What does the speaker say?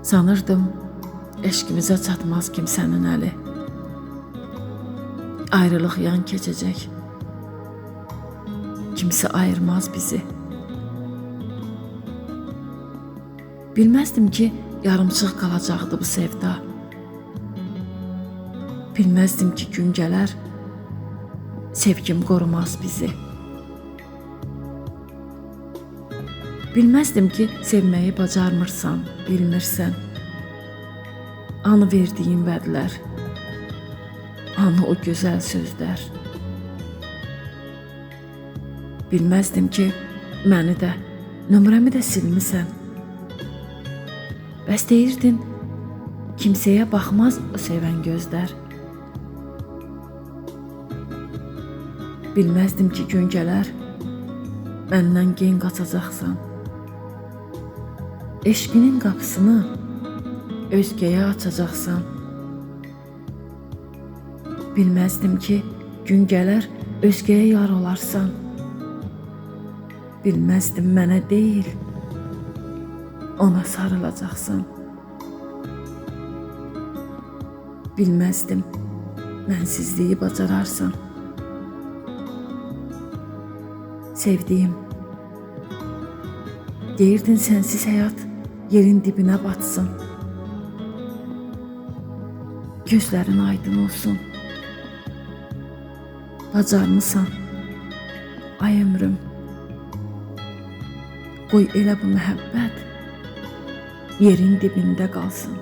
Sanırdım eşkimizə çatmaz kimsənin əli. Ayrılıq yan keçəcək. Kimsə ayırmaz bizi. Bilməzdim ki, yarımçıq qalacaqdı bu sevda. Bilməzdim ki, gün gələr, sevgim qorumaz bizi. Bilməzdim ki, sevməyi bacarmırsan, bilmirsən. Anı verdiyin vədlər, anı o gözəl sözlər. Bilməzdim ki, məni də, nömrəmi də silmisən. Bəs deyirdin, kimsəyə baxmaz o sevən gözlər. Bilməzdim ki, gün gələr, məndən gen qaçacaqsan. Eşqinin qapısını özgəyə açacaqsan. Bilməzdim ki, gün gələr, özgəyə yar olarsan. Bilməzdim mənə deyil, ona sarılacaqsan. Bilməzdim mənsizliyi bacararsan. Sevdiyim, deyirdin sənsiz həyat yerin dibinə batsın. Gözlərin aydın olsun. Bacarmısan, ay ömrüm. Qoy elə bu məhəbbət yerin dibində qalsın.